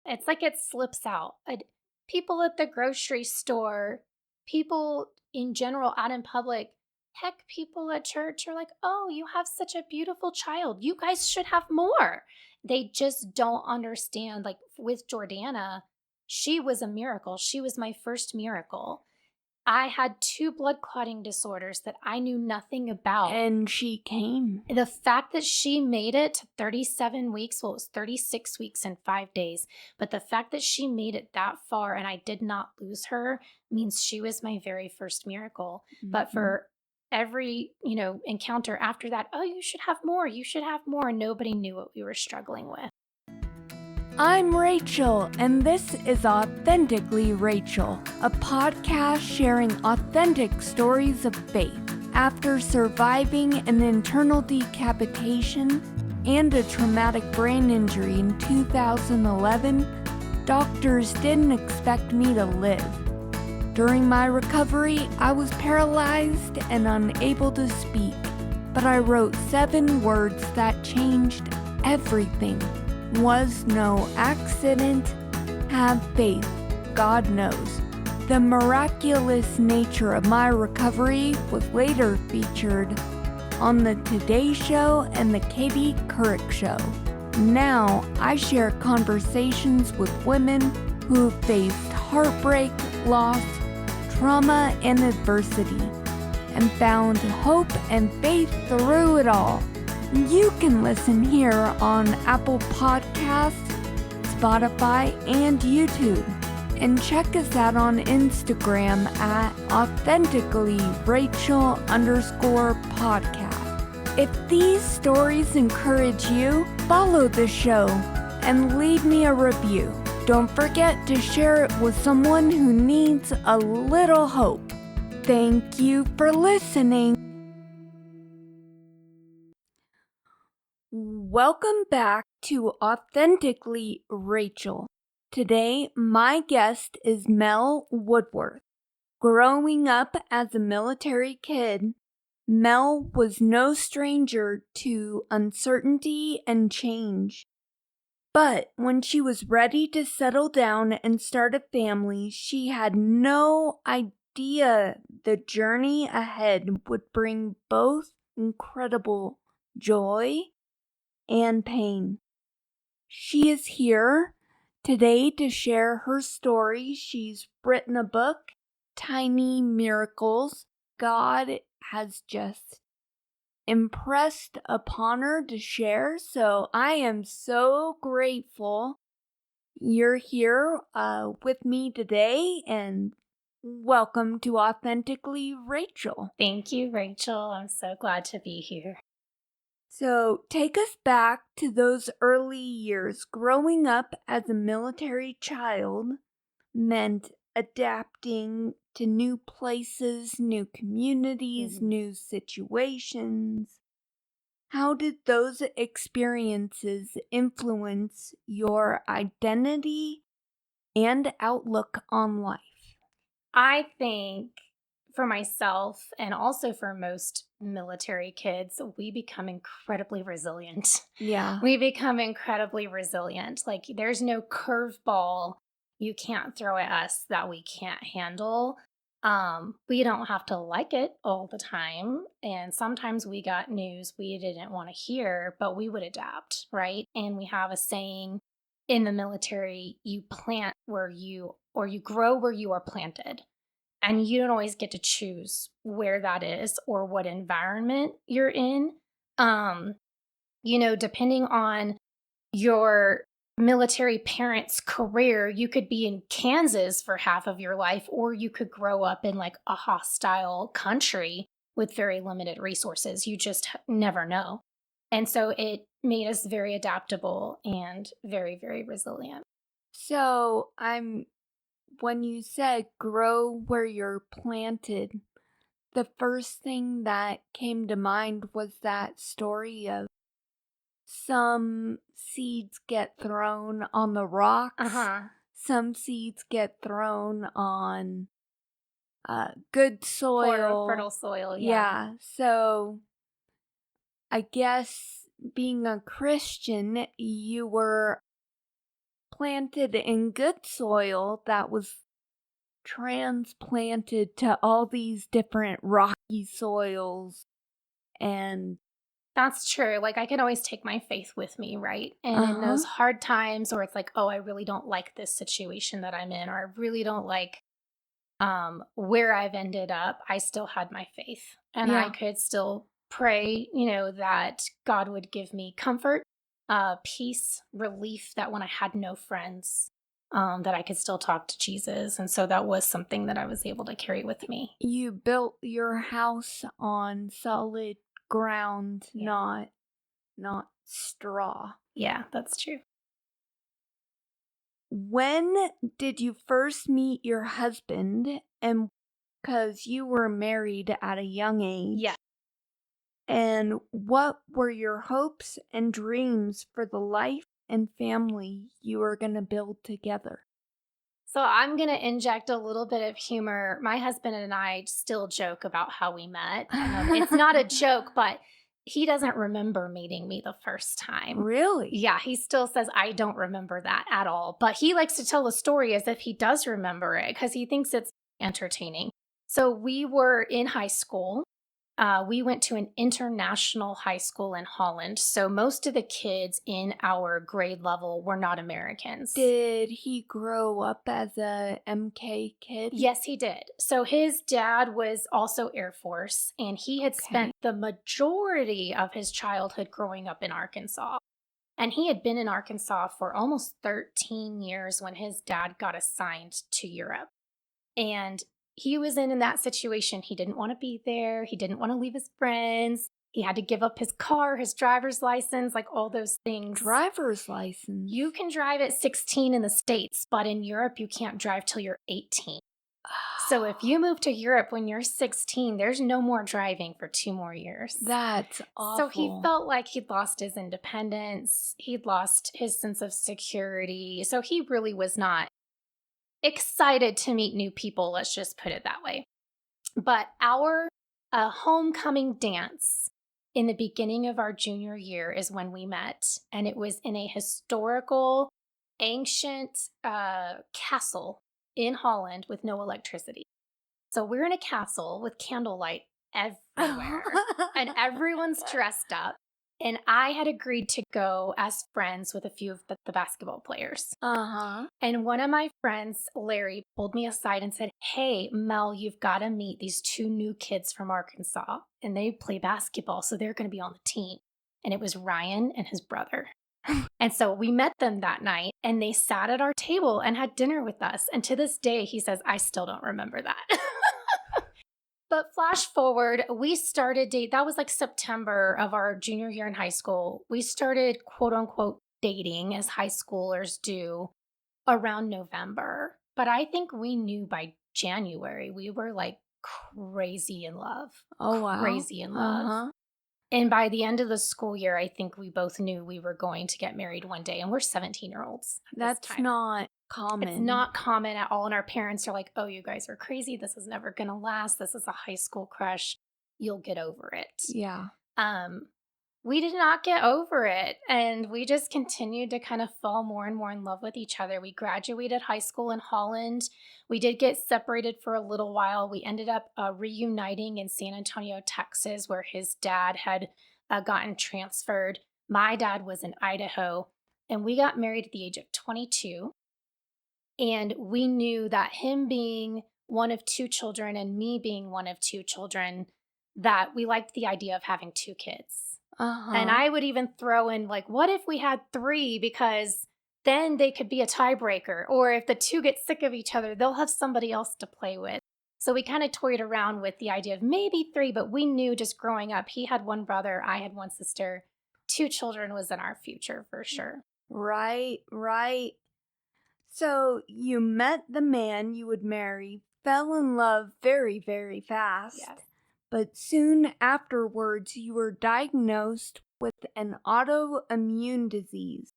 It's like it slips out. People at the grocery store, people in general out in public, heck, people at church are like, oh, you have such a beautiful child. You guys should have more. They just don't understand. Like with Jordana, she was a miracle. She was my first miracle. I had 2 blood clotting disorders that I knew nothing about. And she came. The fact that she made it to 37 weeks, well, it was 36 weeks and 5 days, but the fact that she made it that far and I did not lose her means she was my very first miracle. Mm-hmm. But for every, encounter after that, oh, you should have more, and nobody knew what we were struggling with. I'm Rachel, and this is Authentically Rachel, a podcast sharing authentic stories of faith. After surviving an internal decapitation and a traumatic brain injury in 2011, doctors didn't expect me to live. During my recovery, I was paralyzed and unable to speak, but I wrote 7 words that changed everything. Was no accident. Have faith. God knows. The miraculous nature of my recovery was later featured on the Today Show and the Katie Couric Show. Now I share conversations with women who faced heartbreak, loss, trauma, and adversity, and found hope and faith through it all. You can listen here on Apple Podcasts, Spotify, and YouTube. And check us out on Instagram at authenticallyrachel_podcast. If these stories encourage you, follow the show and leave me a review. Don't forget to share it with someone who needs a little hope. Thank you for listening. Welcome back to Authentically Rachel. Today, my guest is Mel Woodworth. Growing up as a military kid, Mel was no stranger to uncertainty and change. But when she was ready to settle down and start a family, she had no idea the journey ahead would bring both incredible joy and pain. She is here today to share her story. She's written a book, Tiny Miracles. God has just impressed upon her to share, so I am so grateful you're here with me today, and welcome to Authentically Rachel. Thank you, Rachel. I'm so glad to be here. So take us back to those early years. Growing up as a military child meant adapting to new places, new communities, new situations. How did those experiences influence your identity and outlook on life? I think for myself and also for most military kids, we become incredibly resilient. Yeah. We become incredibly resilient. Like there's no curveball you can't throw at us that we can't handle. We don't have to like it all the time. And sometimes we got news we didn't want to hear, but we would adapt, right? And we have a saying in the military, you plant where you, or you grow where you are planted. And you don't always get to choose where that is or what environment you're in. Depending on your military parent's career, you could be in Kansas for half of your life, or you could grow up in like a hostile country with very limited resources. You just never know. And so it made us very adaptable and very, very resilient. So when you said grow where you're planted, the first thing that came to mind was that story of some seeds get thrown on the rocks, some seeds get thrown on good soil. Fertile soil, yeah. So I guess being a Christian, you were planted in good soil that was transplanted to all these different rocky soils and That's true. Like, I can always take my faith with me, right? And in uh-huh. those hard times where it's like, oh, I really don't like this situation that I'm in, or I really don't like where I've ended up, I still had my faith. And I Yeah. could still pray, that God would give me comfort, peace, relief, that when I had no friends, that I could still talk to Jesus. And so that was something that I was able to carry with me. You built your house on solid ground, Yeah. not straw. Yeah, that's true. When did you first meet your husband? And because you were married at a young age. Yeah. And what were your hopes and dreams for the life and family you were going to build together? So I'm going to inject a little bit of humor. My husband and I still joke about how we met. It's not a joke, but he doesn't remember meeting me the first time. Really? Yeah, he still says, I don't remember that at all. But he likes to tell the story as if he does remember it because he thinks it's entertaining. So we were in high school. We went to an international high school in Holland. So most of the kids in our grade level were not Americans. Did he grow up as a MK kid? Yes, he did. So his dad was also Air Force, and he had spent the majority of his childhood growing up in Arkansas. And he had been in Arkansas for almost 13 years when his dad got assigned to Europe. And he was in that situation. He didn't want to be there. He didn't want to leave his friends. He had to give up his car, his driver's license, like all those things. Driver's license? You can drive at 16 in the States, but in Europe, you can't drive till you're 18. So if you move to Europe when you're 16, there's no more driving for 2 more years. That's awful. So he felt like he'd lost his independence. He'd lost his sense of security. So he really was not excited to meet new people. Let's just put it that way. But our homecoming dance in the beginning of our junior year is when we met. And it was in a historical, ancient castle in Holland with no electricity. So we're in a castle with candlelight everywhere and everyone's dressed up. And I had agreed to go as friends with a few of the basketball players. And one of my friends, Larry, pulled me aside and said, hey, Mel, you've got to meet these 2 new kids from Arkansas. And they play basketball, so they're going to be on the team. And it was Ryan and his brother. And so we met them that night and they sat at our table and had dinner with us. And to this day, he says, I still don't remember that. But flash forward, we started that was like September of our junior year in high school. We started quote unquote dating as high schoolers do around November. But I think we knew by January we were like crazy in love. Oh, wow. Crazy in love. And by the end of the school year, I think we both knew we were going to get married one day. And we're 17-year-olds. That's not common. It's not common at all. And our parents are like, oh, you guys are crazy. This is never going to last. This is a high school crush. You'll get over it. Yeah. We did not get over it. And we just continued to kind of fall more and more in love with each other. We graduated high school in Holland. We did get separated for a little while. We ended up reuniting in San Antonio, Texas, where his dad had gotten transferred. My dad was in Idaho. And we got married at the age of 22. And we knew that him being one of 2 children and me being one of 2 children, that we liked the idea of having 2 kids. And I would even throw in like, what if we had 3? Because then they could be a tiebreaker. Or if the 2 get sick of each other, they'll have somebody else to play with. So we kind of toyed around with the idea of maybe 3, but we knew just growing up, he had 1 brother, I had 1 sister. 2 children was in our future for sure. Right. So you met the man you would marry, fell in love very, very fast. Yes. But soon afterwards, you were diagnosed with an autoimmune disease.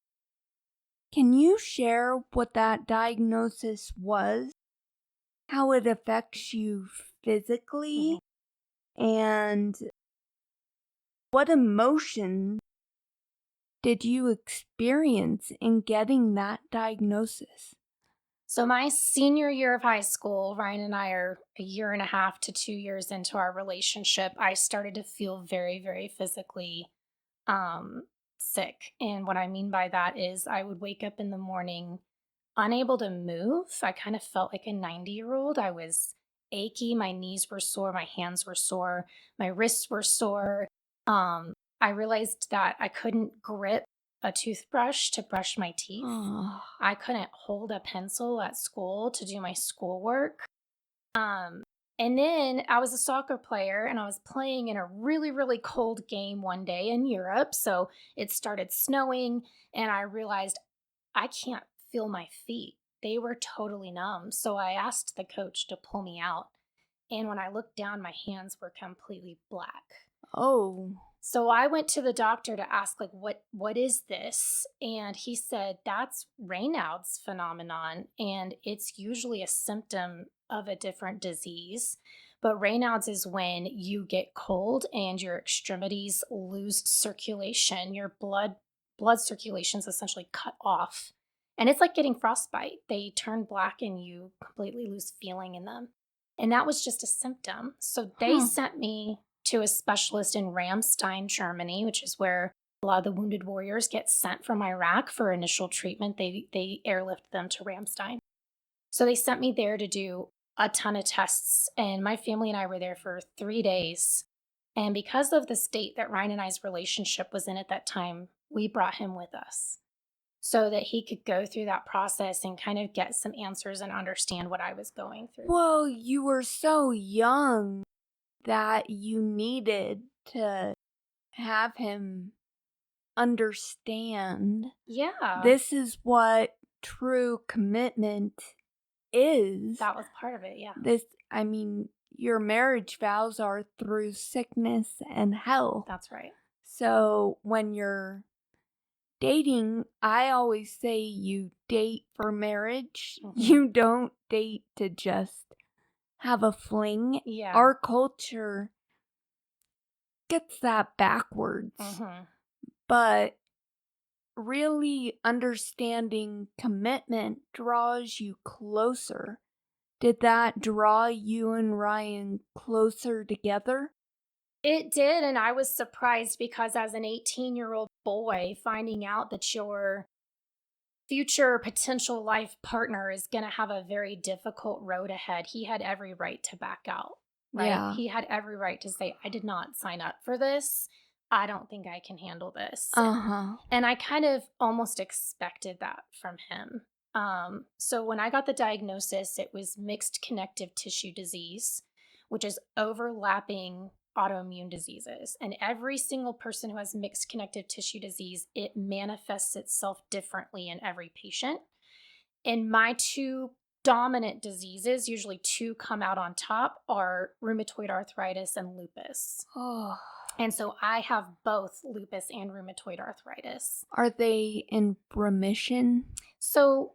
Can you share what that diagnosis was, how it affects you physically, and what emotion did you experience in getting that diagnosis? So my senior year of high school, Ryan and I are a year and a half to 2 years into our relationship. I started to feel very, very physically um, sick. And what I mean by that is I would wake up in the morning unable to move. I kind of felt like a 90-year-old. I was achy. My knees were sore. My hands were sore. My wrists were sore. I realized that I couldn't grip a toothbrush to brush my teeth. Oh, I couldn't hold a pencil at school to do my schoolwork. Um, and then I was a soccer player and I was playing in a really, really cold game one day in Europe. So it started snowing and I realized I can't feel my feet. They were totally numb. So I asked the coach to pull me out. And when I looked down, my hands were completely black. oh, So I went to the doctor to ask, like, what is this? And he said, that's Raynaud's phenomenon. And it's usually a symptom of a different disease. But Raynaud's is when you get cold and your extremities lose circulation. Your blood circulation is essentially cut off. And it's like getting frostbite. They turn black and you completely lose feeling in them. And that was just a symptom. So they huh. sent me to a specialist in Ramstein, Germany, which is where a lot of the wounded warriors get sent from Iraq for initial treatment. They airlift them to Ramstein. So they sent me there to do a ton of tests, and my family and I were there for 3 days. And because of the state that Ryan and I's relationship was in at that time, we brought him with us so that he could go through that process and kind of get some answers and understand what I was going through. Well, you were so young that you needed to have him understand Yeah, this is what true commitment is. that was part of it. Yeah, I mean, your marriage vows are through sickness and health. that's right. So when you're dating, I always say you date for marriage. Mhm. You don't date to just have a fling. Yeah. Our culture gets that backwards. Mhm. But really understanding commitment draws you closer. Did that draw you and Ryan closer together? It did, and I was surprised because as an 18-year-old boy, finding out that your future potential life partner is going to have a very difficult road ahead, he had every right to back out, right? Yeah. He had every right to say, I did not sign up for this. I don't think I can handle this. Uh-huh. And I kind of almost expected that from him. So when I got the diagnosis, it was mixed connective tissue disease, which is overlapping autoimmune diseases. And every single person who has mixed connective tissue disease, it manifests itself differently in every patient. And my two dominant diseases, usually two come out on top, are rheumatoid arthritis and lupus. Oh. And so I have both lupus and rheumatoid arthritis. Are they in remission? So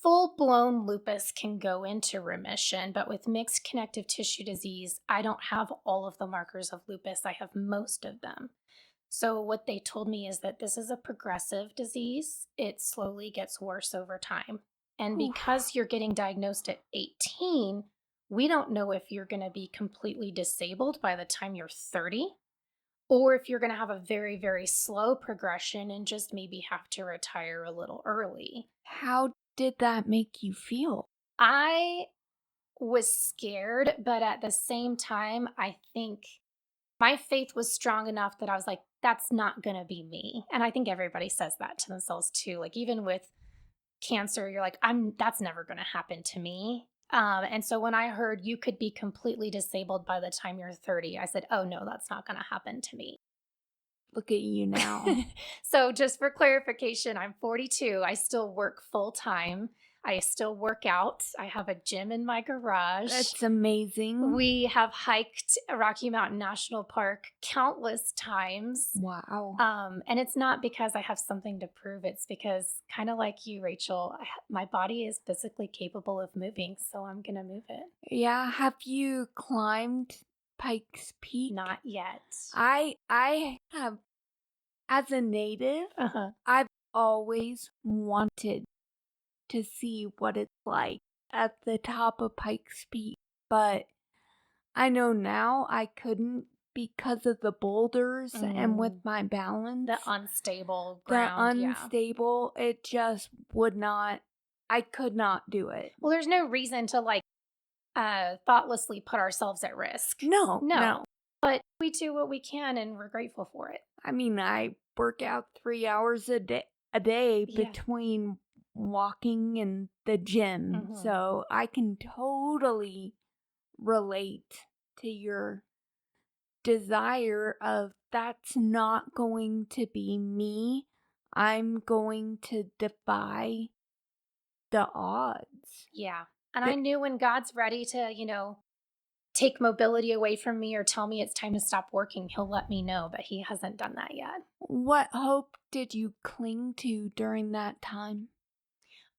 full-blown lupus can go into remission, but with mixed connective tissue disease, I don't have all of the markers of lupus. I have most of them. So what they told me is that this is a progressive disease. It slowly gets worse over time. And because you're getting diagnosed at 18, we don't know if you're going to be completely disabled by the time you're 30, or if you're going to have a very, very slow progression and just maybe have to retire a little early. How did that make you feel? I was scared, but at the same time, I think my faith was strong enough that I was like, that's not going to be me. And I think everybody says that to themselves too. Like, even with cancer, you're like, that's never going to happen to me. And so when I heard you could be completely disabled by the time you're 30, I said, oh no, that's not going to happen to me. Look at you now. So just for clarification, I'm 42. I still work full time. I still work out. I have a gym in my garage. That's amazing. We have hiked Rocky Mountain National Park countless times. Wow. And it's not because I have something to prove. It's because, kind of like you, Rachel, my body is physically capable of moving, so I'm going to move it. Yeah. Have you climbed Pikes Peak? Not yet. I have As a native, Uh-huh. I've always wanted to see what it's like at the top of Pikes Peak, but I know now I couldn't because of the boulders and with my balance. The unstable The ground, yeah. unstable, it just would not, I could not do it. Well, there's no reason to, like, thoughtlessly put ourselves at risk. No. But we do what we can, and we're grateful for it. I mean, I work out 3 hours a day Yeah. between walking and the gym, Mhm. so I can totally relate to your desire of that's not going to be me. I'm going to defy the odds. Yeah. And The- I knew when God's ready to, take mobility away from me or tell me it's time to stop working, he'll let me know, but he hasn't done that yet. What hope did you cling to during that time?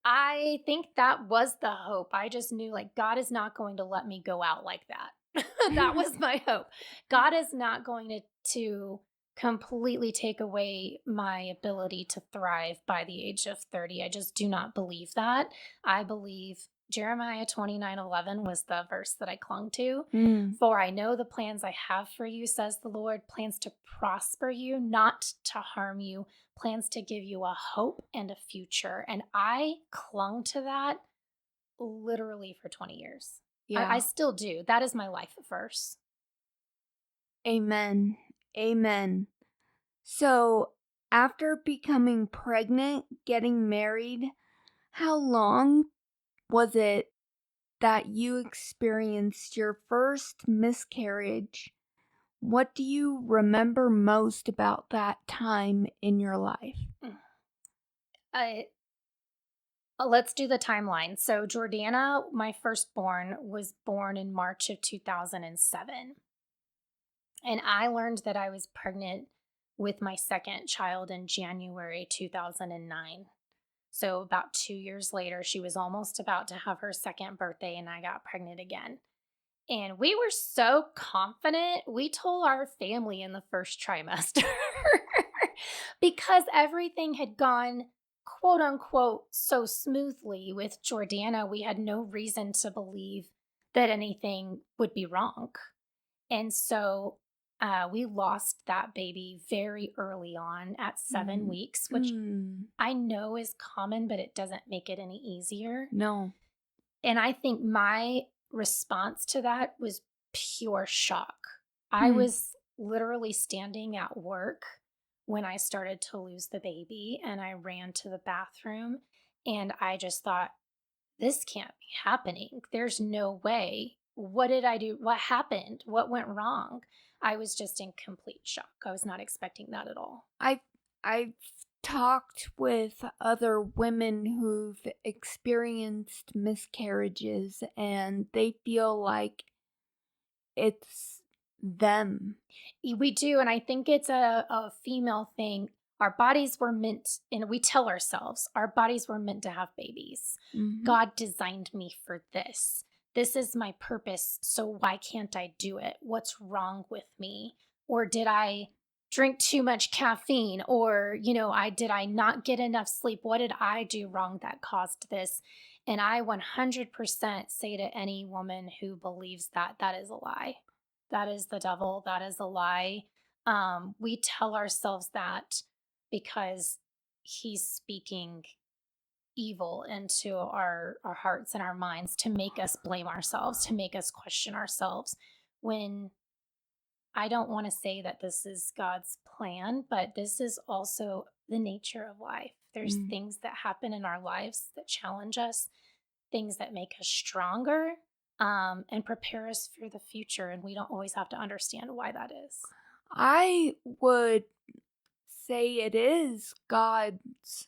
I think that was the hope. I just knew, like, God is not going to let me go out like that. That was my hope. God is not going to completely take away my ability to thrive by the age of 30. I just do not believe that. I believe Jeremiah 29:11 was the verse that I clung to. Mm. For I know the plans I have for you, says the Lord, plans to prosper you, not to harm you, plans to give you a hope and a future. And I clung to that literally for 20 years. Yeah. I still do. That is my life verse. Amen. Amen. So, after becoming pregnant, getting married, how long was it that you experienced your first miscarriage? What do you remember most about that time in your life? I Let's do the timeline. So, Jordana, my firstborn, was born in March of 2007. And I learned that I was pregnant with my second child in January 2009. So, about 2 years later, she was almost about to have her second birthday, and I got pregnant again. And we were so confident. We told our family in the first trimester because everything had gone, quote unquote, so smoothly with Jordana. We had no reason to believe that anything would be wrong. And so we lost that baby very early on at 7 weeks, which I know is common, but it doesn't make it any easier. No. And I think my response to that was pure shock. I was literally standing at work when I started to lose the baby, and I ran to the bathroom, and I just thought, this can't be happening. There's no way. What did I do? What happened? What went wrong? I was just in complete shock. I was not expecting that at all. I've talked with other women who've experienced miscarriages and they feel like it's them. We do. And I think it's a female thing. Our bodies were meant, and we tell ourselves, our bodies were meant to have babies. Mhm. God designed me for this. This is my purpose. So why can't I do it? What's wrong with me? Or did I drink too much caffeine? Or, did I not get enough sleep? What did I do wrong that caused this? And I 100% say to any woman who believes that, that is a lie. That is the devil. That is a lie. We tell ourselves that because he's speaking evil into our hearts and our minds to make us blame ourselves, to make us question ourselves, when I don't want to say that this is God's plan, but this is also the nature of life. There's things that happen in our lives that challenge us, things that make us stronger, and prepare us for the future. And we don't always have to understand why that is. I would say it is God's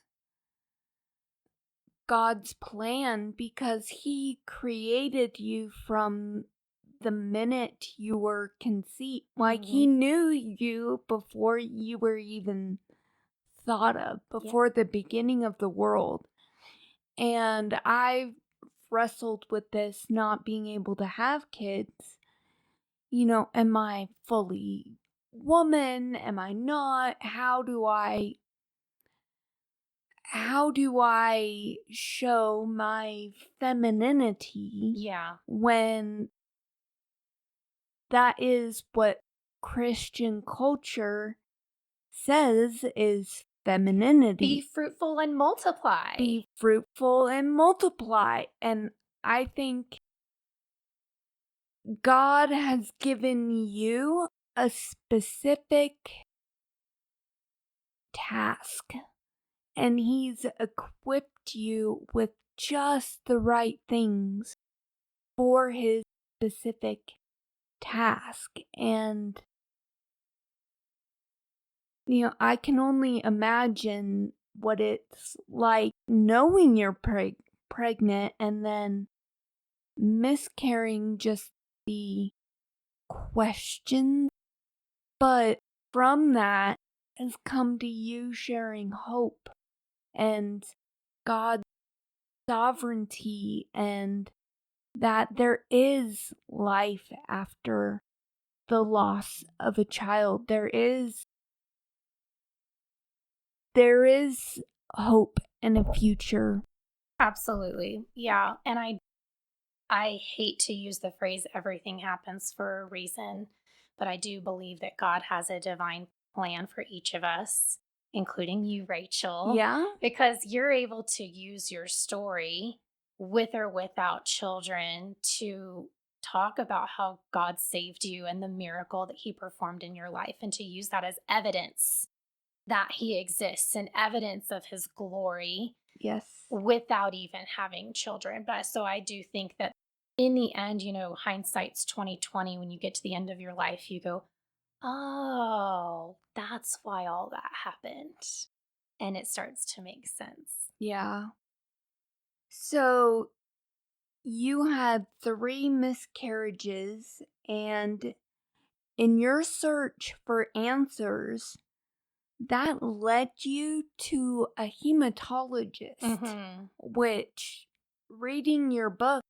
plan because he created you from the minute you were conceived. Like he knew you before you were even thought of, before the beginning of the world. And I've wrestled with this not being able to have kids. Am I fully woman? Am I not? How do I show my femininity Yeah. when that is what Christian culture says is femininity? Be fruitful and multiply. Be fruitful and multiply. And I think God has given you a specific task, and He's equipped you with just the right things for His specific task. And, I can only imagine what it's like knowing you're pregnant and then miscarrying, just the questions. But from that has come to you sharing hope and God's sovereignty, and that there is life after the loss of a child. There is hope and a future. Absolutely. Yeah. And I hate to use the phrase everything happens for a reason, but I do believe that God has a divine plan for each of us, including you, Rachel, Yeah? because you're able to use your story with or without children to talk about how God saved you and the miracle that He performed in your life, and to use that as evidence that He exists and evidence of His glory Yes. without even having children. But so I do think that in the end, hindsight's 2020. When you get to the end of your life, you go, "Oh, that's why all that happened." And it starts to make sense. Yeah. So you had 3 miscarriages, and in your search for answers, that led you to a hematologist, Mhm. which, reading your book,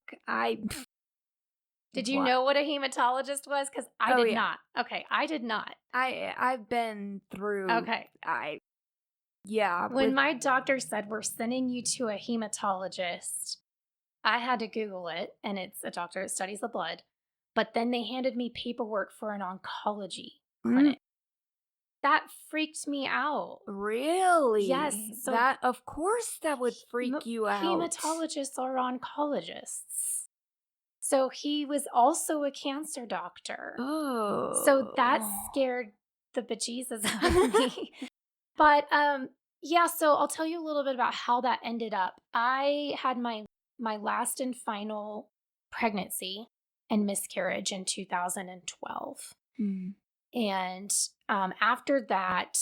Did you what? know what a hematologist was? Because I Oh, did yeah. not. Okay, I did not. I've been through, Okay. yeah, When my doctor said, "We're sending you to a hematologist," I had to Google it, and it's a doctor that studies the blood. But then they handed me paperwork for an oncology clinic. That freaked me out. really? Yes, so That, of course, that would freak you out. hematologists are oncologists. So he was also a cancer doctor. Oh. So that scared the bejesus out of me. But yeah, so I'll tell you a little bit about how that ended up. I had my last and final pregnancy and miscarriage in 2012. Mm. And after that,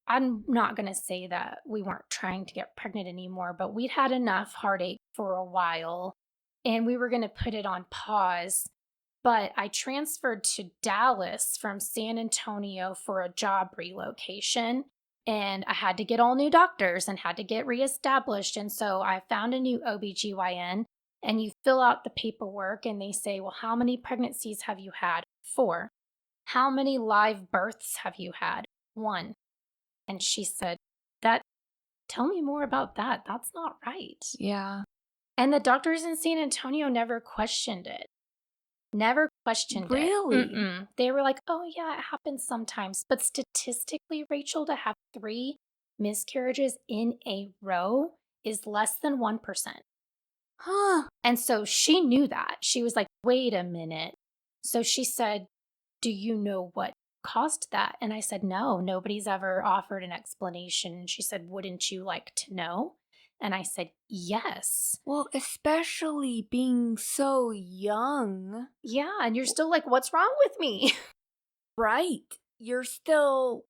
I'm not going to say that we weren't trying to get pregnant anymore, but we'd had enough heartache for a while and we were going to put it on pause. But I transferred to Dallas from San Antonio for a job relocation, and I had to get all new doctors and had to get reestablished. And so I found a new OBGYN, and you fill out the paperwork and they say, "Well, how many pregnancies have you had?" 4. "How many live births have you had?" 1. And she said, "That tell me more about that. That's not right." Yeah. And the doctors in San Antonio never questioned it. Never questioned it. Really? They were like, "Oh, yeah, it happens sometimes." But statistically, Rachel, to have 3 miscarriages in a row is less than 1%. Huh. And so she knew that. She was like, "Wait a minute." So she said, "Do you know what caused that?" And I said, "No, nobody's ever offered an explanation." And she said, "Wouldn't you like to know?" And I said, "Yes." Well, especially being so young. Yeah. And you're still like, "What's wrong with me?" Right. You're still.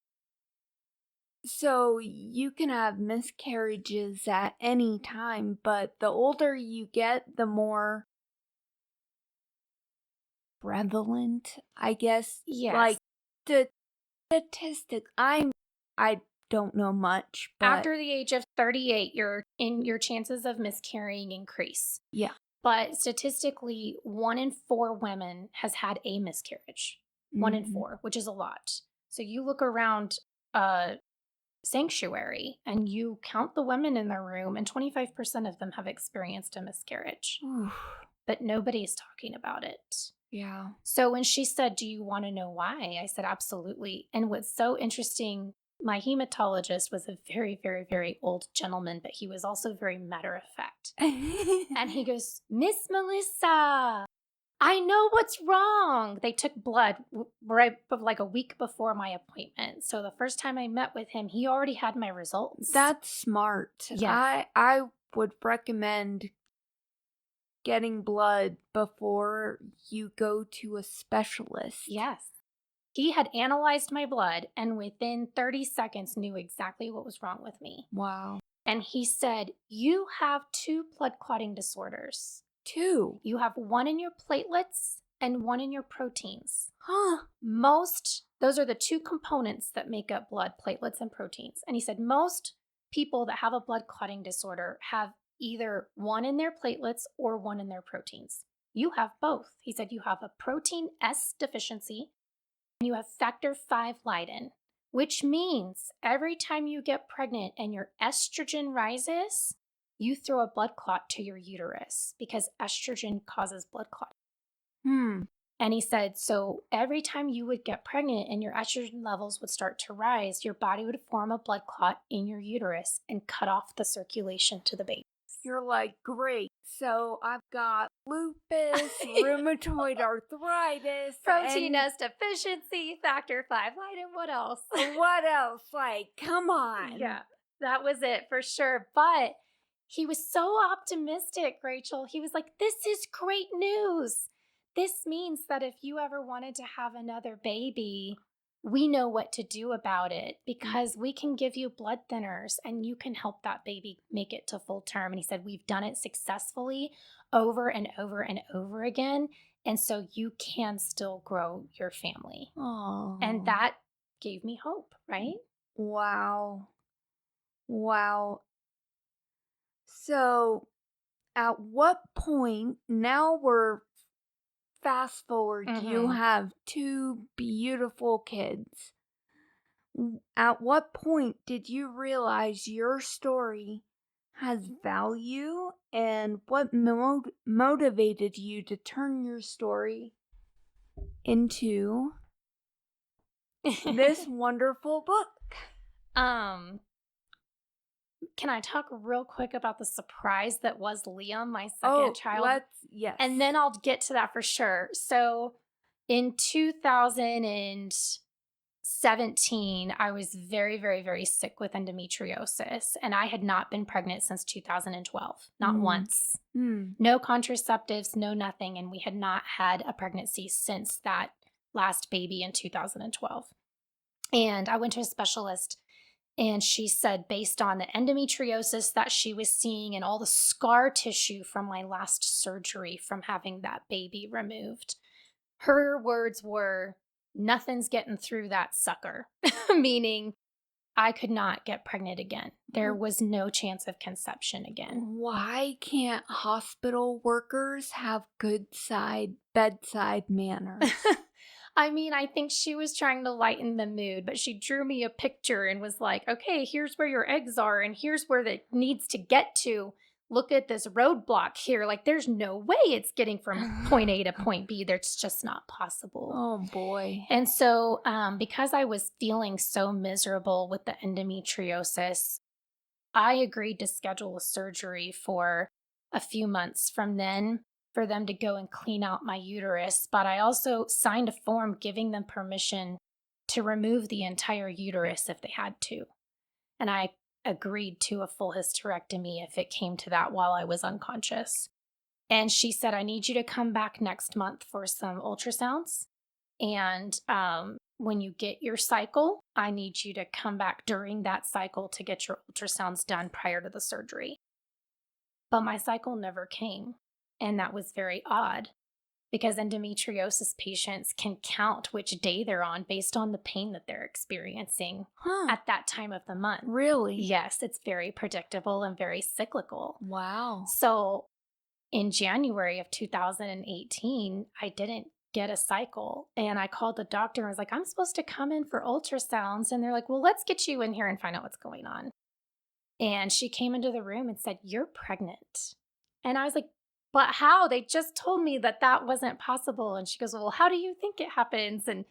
So you can have miscarriages at any time, but the older you get, the more prevalent, I guess. Yes. Like the statistics. I don't know much, but After the age of 38, your chances of miscarrying increase. yeah. But statistically, 1 in 4 women has had a miscarriage. 1 in 4, which is a lot. So you look around a sanctuary and you count the women in the room, and 25% of them have experienced a miscarriage. But nobody's talking about it. Yeah. So when she said, "Do you want to know why?" I said, "Absolutely." And what's so interesting, my hematologist was a very, very, very old gentleman, but he was also very matter of fact. And he goes, "Miss Melissa, I know what's wrong." They took blood like a week before my appointment. So the first time I met with him, he already had my results. That's smart. Yes. I would recommend getting blood before you go to a specialist. Yes. He had analyzed my blood and within 30 seconds knew exactly what was wrong with me. Wow. And he said, "You have 2 blood clotting disorders. 2? You have 1 in your platelets and 1 in your proteins." Huh. Those are the 2 components that make up blood, platelets and proteins. And he said most people that have a blood clotting disorder have either 1 in their platelets or 1 in their proteins. You have both. He said you have a protein S deficiency and you have factor V Leiden, which means every time you get pregnant and your estrogen rises, you throw a blood clot to your uterus because estrogen causes blood clot. And he said, so every time you would get pregnant and your estrogen levels would start to rise, your body would form a blood clot in your uterus and cut off the circulation to the baby. You're like, great. So I've got lupus, rheumatoid arthritis, Protein S deficiency, factor V Leiden, what else? What else? Like, come on. Yeah, that was it for sure. But he was so optimistic, Rachel. He was like, "This is great news. This means that if you ever wanted to have another baby, we know what to do about it because we can give you blood thinners and you can help that baby make it to full term." And he said, "We've done it successfully over and over and over again. And so you can still grow your family." Oh. And that gave me hope, right? Wow. Wow. So at what point, now we're fast forward, you have 2 beautiful kids. At what point did you realize your story has value, and what motivated you to turn your story into this wonderful book? Can I talk real quick about the surprise that was Liam, my second child? Yes. And then I'll get to that for sure. So in 2017, I was very, very, very sick with endometriosis, and I had not been pregnant since 2012, not once. No contraceptives, no nothing, and we had not had a pregnancy since that last baby in 2012. And I went to a specialist, and she said, based on the endometriosis that she was seeing and all the scar tissue from my last surgery from having that baby removed, her words were, "Nothing's getting through that sucker," meaning I could not get pregnant again. There was no chance of conception again. Why can't hospital workers have good bedside manners? I mean, I think she was trying to lighten the mood, but she drew me a picture and was like, "Okay, here's where your eggs are and here's where it needs to get to. Look at this roadblock here. Like, there's no way it's getting from point A to point B. That's just not possible." Oh, boy. And so because I was feeling so miserable with the endometriosis, I agreed to schedule a surgery for a few months from then for them to go and clean out my uterus. But I also signed a form giving them permission to remove the entire uterus if they had to. And I agreed to a full hysterectomy if it came to that while I was unconscious. And she said, "I need you to come back next month for some ultrasounds. And when you get your cycle, I need you to come back during that cycle to get your ultrasounds done prior to the surgery." But my cycle never came. And that was very odd because endometriosis patients can count which day they're on based on the pain that they're experiencing at that time of the month. Really? Yes, it's very predictable and very cyclical. Wow. So in January of 2018, I didn't get a cycle. And I called the doctor and was like, I'm supposed to come in for ultrasounds. And they're like, well, let's get you in here and find out what's going on. And she came into the room and said, you're pregnant. And I was like, but how? They just told me that that wasn't possible. And she goes, well, how do you think it happens? And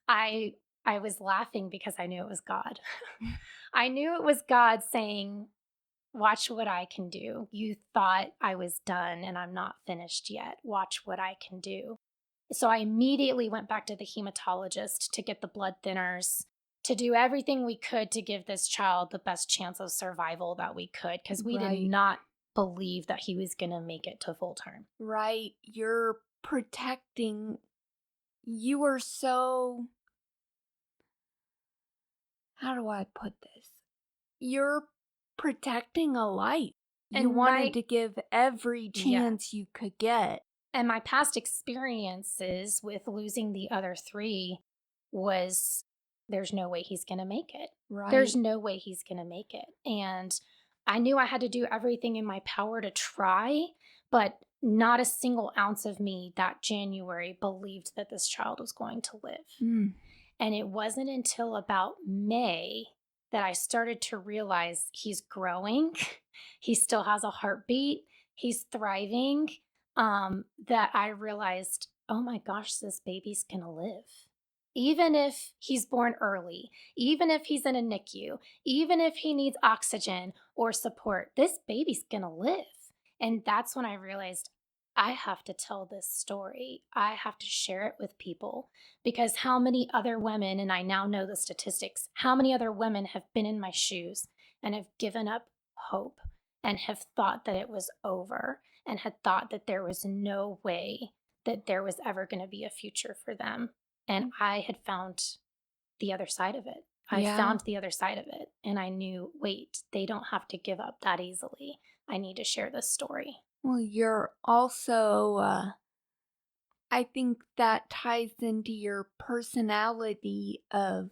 I was laughing because I knew it was God. I knew it was God saying, watch what I can do. You thought I was done and I'm not finished yet. Watch what I can do. So I immediately went back to the hematologist to get the blood thinners, to do everything we could to give this child the best chance of survival that we could, because we did not believe that he was going to make it to full term. Right. You're protecting. You were so. How do I put this? You're protecting a life. You wanted to give every chance you could get. And my past experiences with losing the other 3 was, there's no way he's going to make it. Right. There's no way he's going to make it. And I knew I had to do everything in my power to try, but not a single ounce of me that January believed that this child was going to live. And it wasn't until about May that I started to realize he's growing. He still has a heartbeat. He's thriving. That I realized, oh my gosh, this baby's gonna live. Even if he's born early, even if he's in a NICU, even if he needs oxygen or support, this baby's gonna live. And that's when I realized I have to tell this story. I have to share it with people, because how many other women, and I now know the statistics, how many other women have been in my shoes and have given up hope and have thought that it was over and had thought that there was no way that there was ever going to be a future for them. And I had found the other side of it. I found the other side of it. And I knew, wait, they don't have to give up that easily. I need to share this story. Well, you're also, I think that ties into your personality of,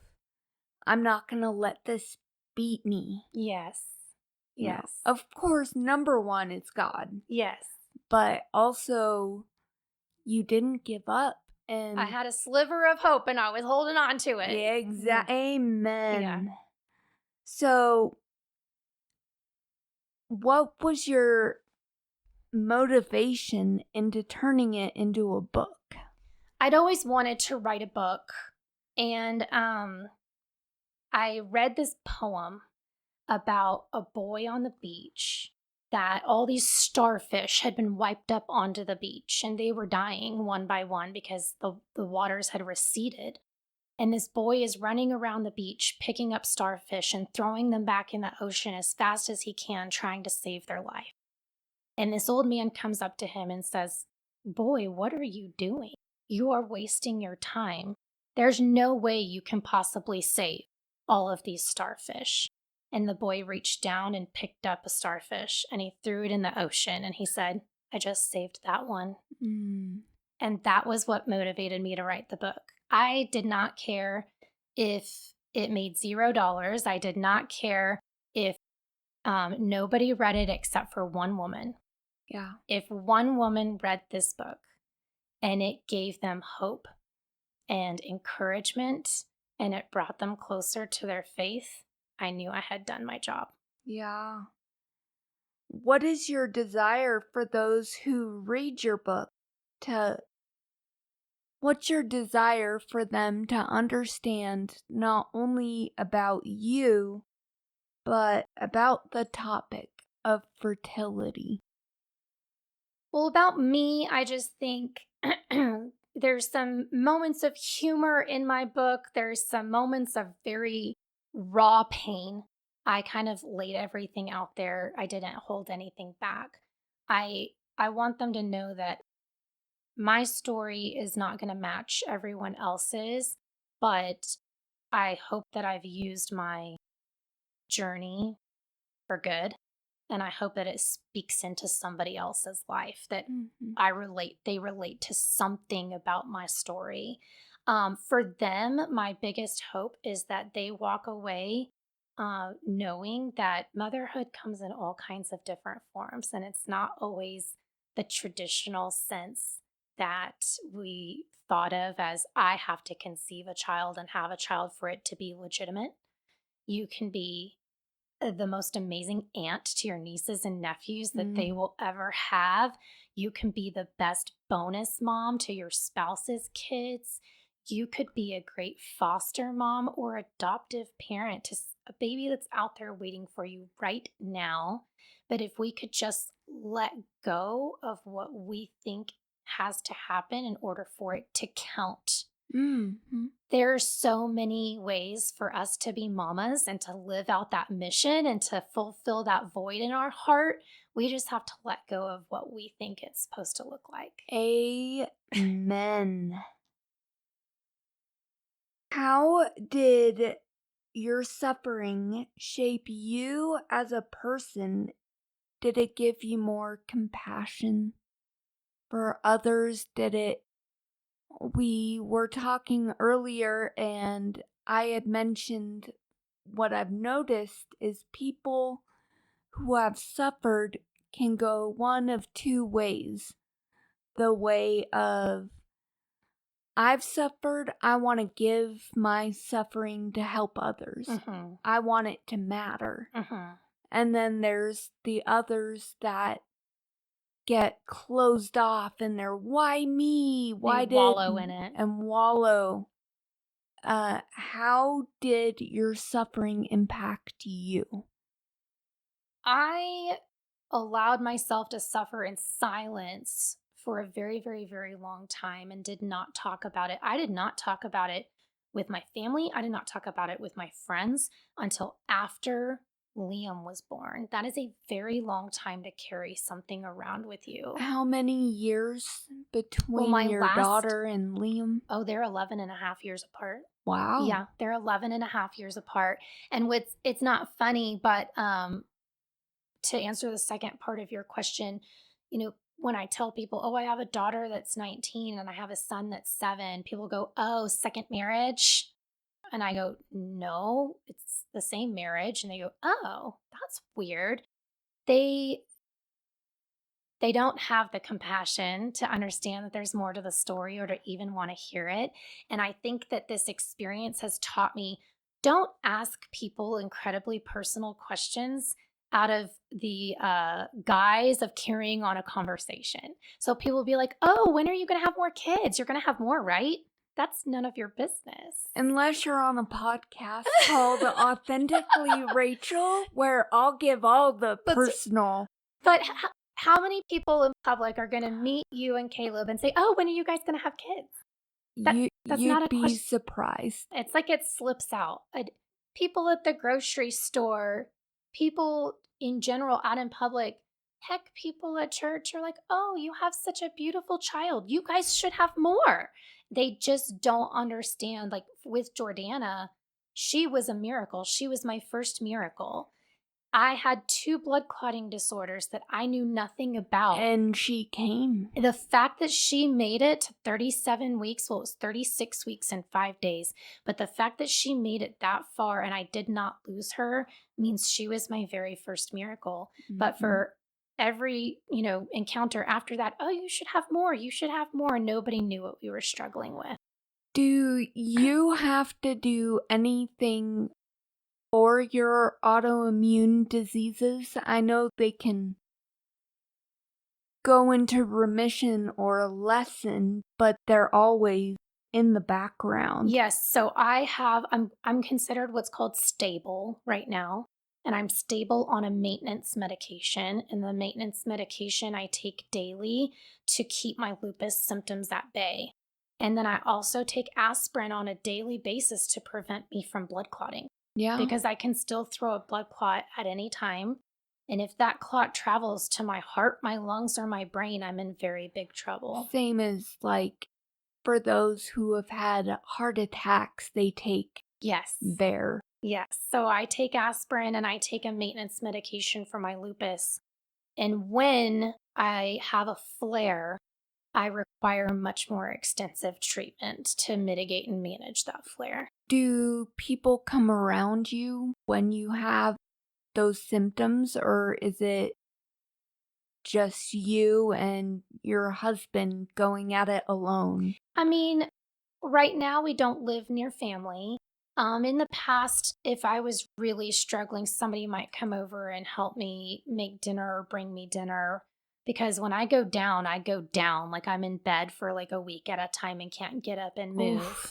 I'm not going to let this beat me. Yes. Yes. Of course, number one is God. Yes. But also, you didn't give up. And I had a sliver of hope and I was holding on to it. Exactly. Amen. Yeah. So, what was your motivation into turning it into a book? I'd always wanted to write a book. And I read this poem about a boy on the beach, that all these starfish had been wiped up onto the beach and they were dying one by one because the waters had receded. And this boy is running around the beach, picking up starfish and throwing them back in the ocean as fast as he can, trying to save their life. And this old man comes up to him and says, boy, what are you doing? You are wasting your time. There's no way you can possibly save all of these starfish. And the boy reached down and picked up a starfish and he threw it in the ocean. And he said, I just saved that one. And that was what motivated me to write the book. I did not care if it made $0. I did not care if nobody read it except for one woman. Yeah. If one woman read this book and it gave them hope and encouragement and it brought them closer to their faith, I knew I had done my job. Yeah. What is your desire for those who read your book what's your desire for them to understand not only about you, but about the topic of fertility? Well, about me, I just think there's some moments of humor in my book. There's some moments of very raw pain. I kind of laid everything out there. I didn't hold anything back. I want them to know that my story is not going to match everyone else's, but I hope that I've used my journey for good. And I hope that it speaks into somebody else's life, that they relate to something about my story. For them, my biggest hope is that they walk away knowing that motherhood comes in all kinds of different forms. And it's not always the traditional sense that we thought of as I have to conceive a child and have a child for it to be legitimate. You can be the most amazing aunt to your nieces and nephews that they will ever have. You can be the best bonus mom to your spouse's kids. You could be a great foster mom or adoptive parent to a baby that's out there waiting for you right now. But if we could just let go of what we think has to happen in order for it to count. Mm-hmm. There's so many ways for us to be mamas and to live out that mission and to fulfill that void in our heart. We just have to let go of what we think it's supposed to look like. Amen. How did your suffering shape you as a person? Did it give you more compassion for others? We were talking earlier and I had mentioned what I've noticed is people who have suffered can go one of two ways. The way of, I've suffered, I want to give my suffering to help others. Mm-hmm. I want it to matter. Mm-hmm. And then there's the others that get closed off and they're, why me? Why They wallow in it. And wallow. How did your suffering impact you? I allowed myself to suffer in silence for a very, very, very long time and did not talk about it. I did not talk about it with my family. I did not talk about it with my friends until after Liam was born. That is a very long time to carry something around with you. How many years between your daughter and Liam? Oh, they're 11 and a half years apart. Wow. Yeah, they're 11 and a half years apart. And it's not funny, but to answer the second part of your question, when I tell people, oh, I have a daughter that's 19 and I have a son that's 7, people go, oh, second marriage. And I go, no, it's the same marriage. And they go, oh, that's weird. They don't have the compassion to understand that there's more to the story or to even want to hear it. And I think that this experience has taught me, don't ask people incredibly personal questions out of the guise of carrying on a conversation. So people will be like, oh, when are you going to have more kids? You're going to have more, right? That's none of your business. Unless you're on a podcast called Authentically Rachel, where I'll give all the personal. But how many people in public are going to meet you and Caleb and say, oh, when are you guys going to have kids? That's You'd not a be question. Surprised. It's like it slips out. People at the grocery store, people in general out in public, heck, people at church are like, oh, you have such a beautiful child. You guys should have more. They just don't understand. Like with Jordana, she was a miracle. She was my first miracle. I had 2 blood clotting disorders that I knew nothing about. And she came. The fact that she made it to 37 weeks, well, it was 36 weeks and 5 days, but the fact that she made it that far and I did not lose her means she was my very first miracle. Mm-hmm. But for every, encounter after that, oh, you should have more, and nobody knew what we were struggling with. Do you have to do anything for your autoimmune diseases? I know they can go into remission or lessen, but they're always in the background. Yes, so I'm considered what's called stable right now, and I'm stable on a maintenance medication, and the maintenance medication I take daily to keep my lupus symptoms at bay. And then I also take aspirin on a daily basis to prevent me from blood clotting. Yeah. Because I can still throw a blood clot at any time. And if that clot travels to my heart, my lungs, or my brain, I'm in very big trouble. Same as for those who have had heart attacks, they take there. Yes. So I take aspirin and I take a maintenance medication for my lupus. And when I have a flare, I require much more extensive treatment to mitigate and manage that flare. Do people come around you when you have those symptoms, or is it just you and your husband going at it alone? I mean, right now we don't live near family. In the past, if I was really struggling, somebody might come over and help me make dinner or bring me dinner. Because when I go down, I go down. Like I'm in bed for like a week at a time and can't get up and move. Oof.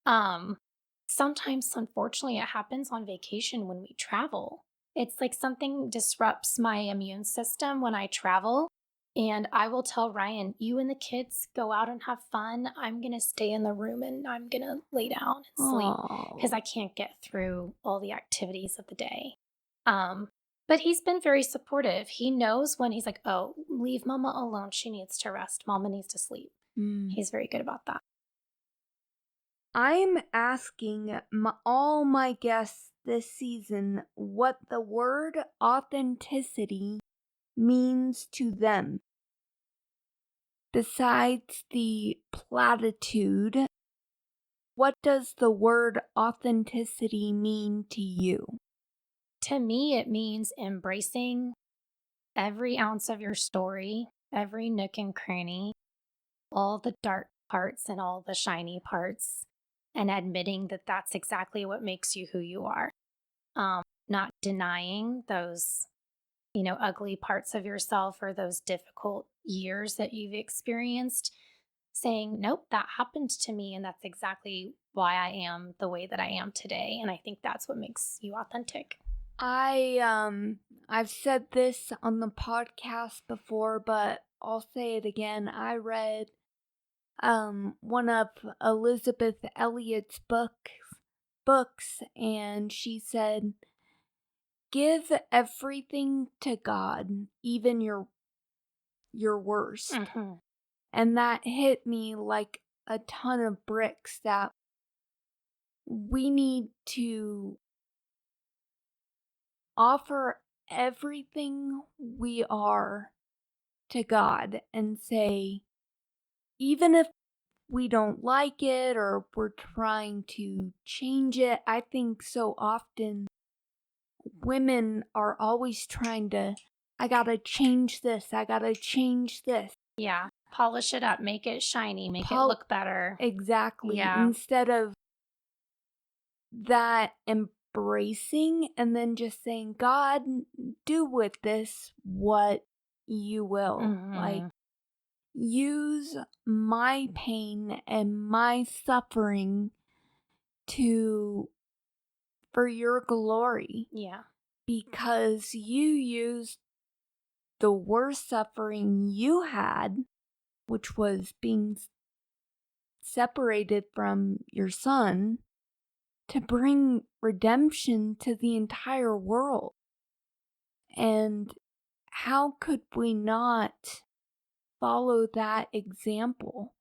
Um, Sometimes, unfortunately, it happens on vacation when we travel. It's like something disrupts my immune system when I travel. And I will tell Ryan, you and the kids go out and have fun. I'm going to stay in the room and I'm going to lay down and sleep because Oh. I can't get through all the activities of the day. Um, but he's been very supportive. He knows when he's like, oh, leave mama alone. She needs to rest. Mama needs to sleep. Mm. He's very good about that. I'm asking all my guests this season what the word authenticity means to them. Besides the platitude, what does the word authenticity mean to you? To me, it means embracing every ounce of your story, every nook and cranny, all the dark parts and all the shiny parts, and admitting that that's exactly what makes you who you are. Not denying those, ugly parts of yourself or those difficult years that you've experienced, saying, nope, that happened to me. And that's exactly why I am the way that I am today. And I think that's what makes you authentic. I've said this on the podcast before, but I'll say it again. I read one of Elizabeth Elliot's books, and she said, give everything to God, even your worst. Mm-hmm. And that hit me like a ton of bricks, that we need to offer everything we are to God and say, even if we don't like it or we're trying to change it. I think so often women are always trying to, I gotta change this, I gotta change this. Yeah. Polish it up, make it shiny, make it look better. Exactly. Yeah. Instead of that embracing and then just saying, God, do with this what you will. Mm-hmm. Like, use my pain and my suffering for your glory, Yeah. because you used the worst suffering you had, which was being separated from your son, to bring redemption to the entire world. And how could we not follow that example?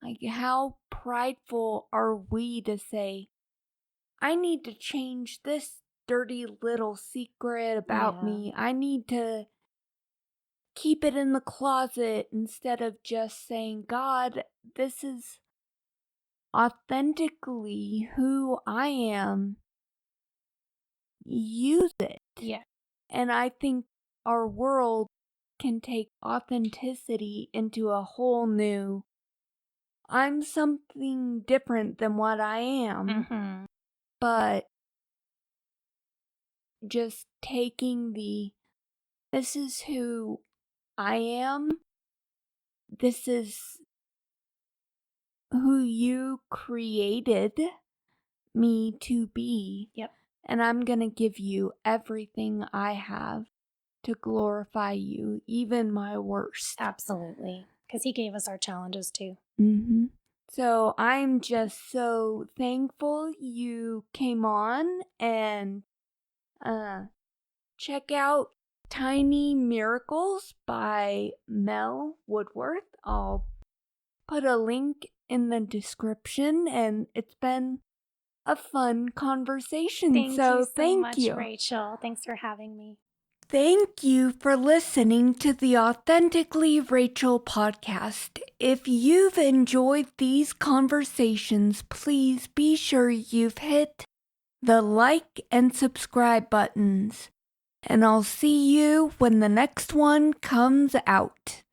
Like, how prideful are we to say, I need to change this dirty little secret about me. I need to keep it in the closet, instead of just saying, God, this is authentically who I am. Use it. Yeah. And I think our world can take authenticity into a whole new, I'm something different than what I am, Mm-hmm. but just taking this is who I am, this is who you created me to be. Yep. And I'm going to give you everything I have to glorify you, even my worst. Absolutely. Because he gave us our challenges too. Mm-hmm. So I'm just so thankful you came on, and check out Tiny Miracles by Mel Woodworth. I'll put a link in the description, and it's been a fun conversation. Thank you so thank much, you. Rachel. Thanks for having me. Thank you for listening to the Authentically Rachel podcast. If you've enjoyed these conversations, please be sure you've hit the like and subscribe buttons. and I'll see you when the next one comes out.